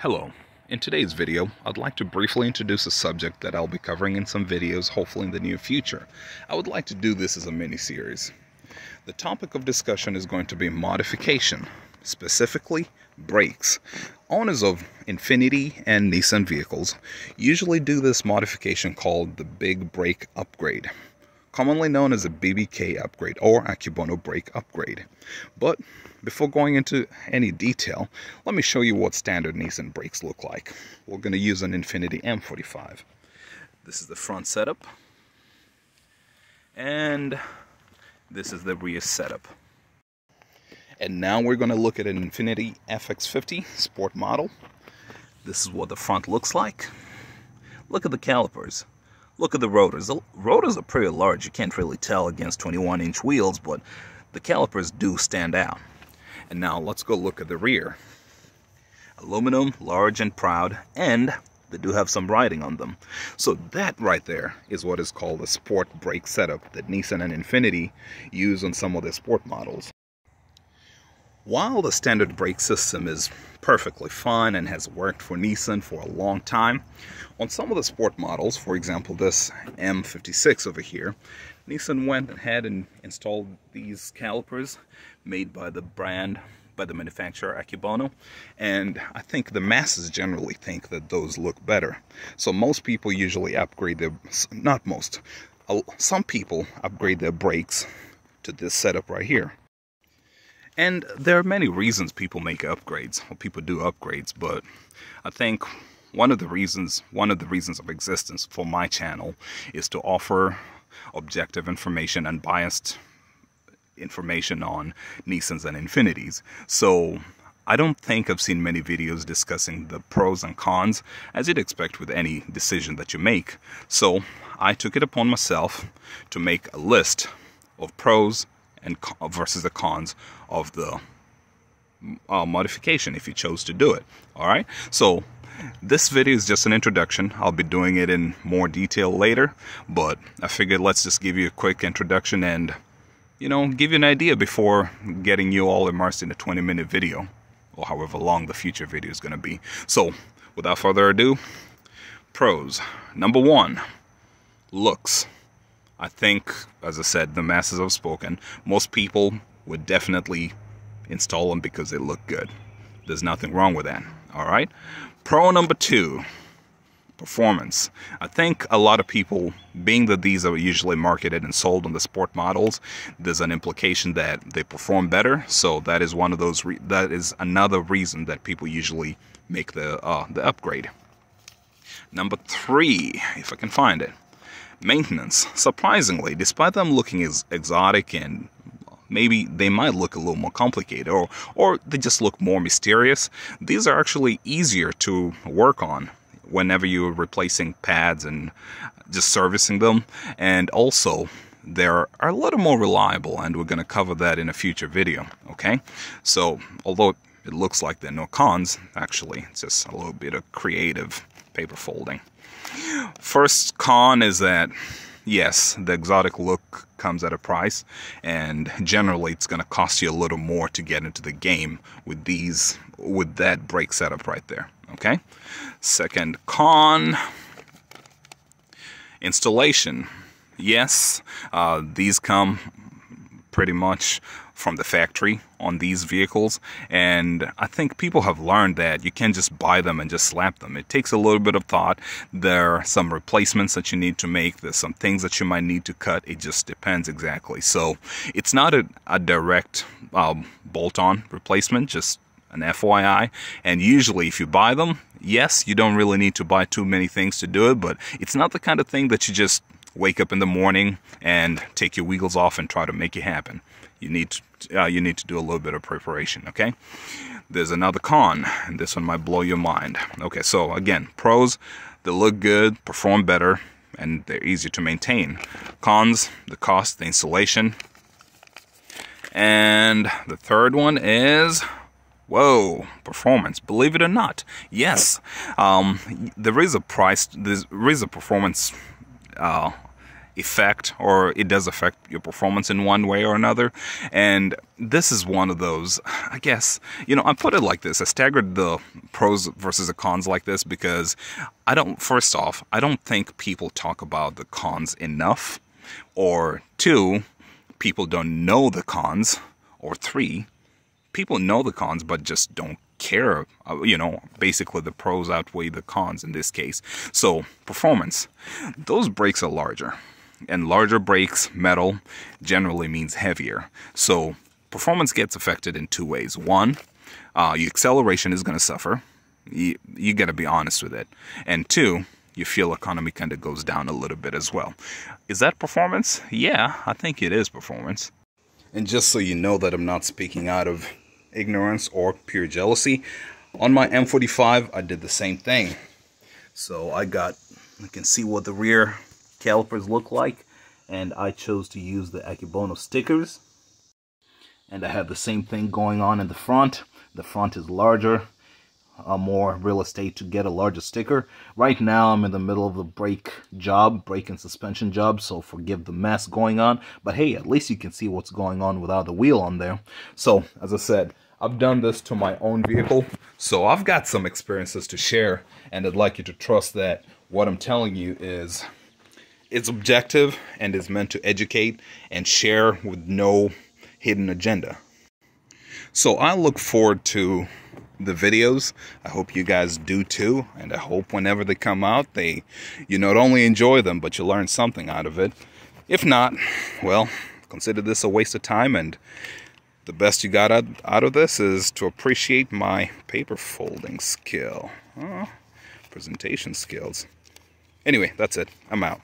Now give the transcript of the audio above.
Hello. In today's video, I'd like to briefly introduce a subject that I'll be covering in some videos, hopefully in the near future. I would like to do this as a mini-series. The topic of discussion is going to be modification, specifically brakes. Owners of Infiniti and Nissan vehicles usually do this modification called the Big Brake Upgrade, commonly known as a BBK upgrade or Akebono brake upgrade. But before going into any detail, let me show you what standard Nissan brakes look like. We're going to use an Infiniti M45. This is the front setup, and this is the rear setup. And now we're going to look at an Infiniti FX50 Sport model. This is what the front looks like. Look at the calipers. Look at the rotors. The rotors are pretty large. You can't really tell against 21-inch wheels, but the calipers do stand out. And now let's go look at the rear. Aluminum, large and proud, and they do have some writing on them. So that right there is what is called a sport brake setup that Nissan and Infiniti use on some of their sport models. While the standard brake system is perfectly fine and has worked for Nissan for a long time, on some of the sport models, for example this M56 over here, Nissan went ahead and installed these calipers made by the manufacturer Akebono, and I think the masses generally think that those look better. So most people usually upgrade their, not most, some people upgrade their brakes to this setup right here. And there are many reasons people make upgrades, or people do upgrades, but I think one of the reasons of existence for my channel is to offer objective information, unbiased information on Nissans and Infinitis. So I don't think I've seen many videos discussing the pros and cons, as you'd expect with any decision that you make. So I took it upon myself to make a list of pros and versus the cons of the modification if you chose to do it. Alright, so this video is just an introduction. I'll be doing it in more detail later, but I figured let's just give you a quick introduction and, you know, give you an idea before getting you all immersed in a 20-minute video, or however long the future video is going to be. So, without further ado, pros. Number one, looks. I think, as I said, the masses have spoken. Most people would definitely install them because they look good. There's nothing wrong with that, alright? Pro number two, performance. I think a lot of people, being that these are usually marketed and sold on the sport models, there's an implication that they perform better. So that is one of those. That is another reason that people usually make the upgrade. Number three, if I can find it, maintenance. Surprisingly, despite them looking as exotic and maybe they might look a little more complicated, or they just look more mysterious, these are actually easier to work on whenever you're replacing pads and just servicing them. And also, they're a little more reliable, and we're going to cover that in a future video, okay? So, although it looks like there are no cons, actually, it's just a little bit of creative paper folding. First con is that, yes, the exotic look comes at a price, and generally it's going to cost you a little more to get into the game with that brake setup right there, okay? Second con, installation. Yes, these come pretty much from the factory on these vehicles, and I think people have learned that you can't just buy them and just slap them. It takes a little bit of thought. There are some replacements that you need to make. There's some things that you might need to cut. It just depends exactly. So it's not a direct bolt-on replacement, just an FYI. And usually if you buy them, yes, you don't really need to buy too many things to do it, but it's not the kind of thing that you just wake up in the morning and take your wheels off and try to make it happen. You need to do a little bit of preparation, okay? There's another con, and this one might blow your mind. Okay, so again, pros, they look good, perform better, and they're easier to maintain. Cons, the cost, the installation. And the third one is, whoa, performance. Believe it or not, yes, there is a performance effect, or it does affect your performance in one way or another. And this is one of those, I guess, I put it like this. I staggered the pros versus the cons like this because first off, I don't think people talk about the cons enough, or two, people don't know the cons, or three, people know the cons but just don't care. Basically the pros outweigh the cons in this case. So performance, those brakes are larger, and larger brakes, metal, generally means heavier. So performance gets affected in two ways. One, your acceleration is going to suffer. You got to be honest with it. And two, your fuel economy kind of goes down a little bit as well. Is that performance? Yeah, I think it is performance. And just so you know that I'm not speaking out of ignorance or pure jealousy, on my M45 I did the same thing. So you can see what the rear calipers look like, and I chose to use the Akebono stickers. And I have the same thing going on in the front. The front is larger, more real estate to get a larger sticker. Right now I'm in the middle of the brake and suspension job, so forgive the mess going on, but hey, at least you can see what's going on without the wheel on there. So as I said, I've done this to my own vehicle, so I've got some experiences to share, and I'd like you to trust that what I'm telling you is it's objective and is meant to educate and share with no hidden agenda. So I look forward to the videos. I hope you guys do too, and I hope whenever they come out, you not only enjoy them, but you learn something out of it. If not, well, consider this a waste of time, and the best you got out of this is to appreciate my paper folding skill. Presentation skills. Anyway, that's it. I'm out.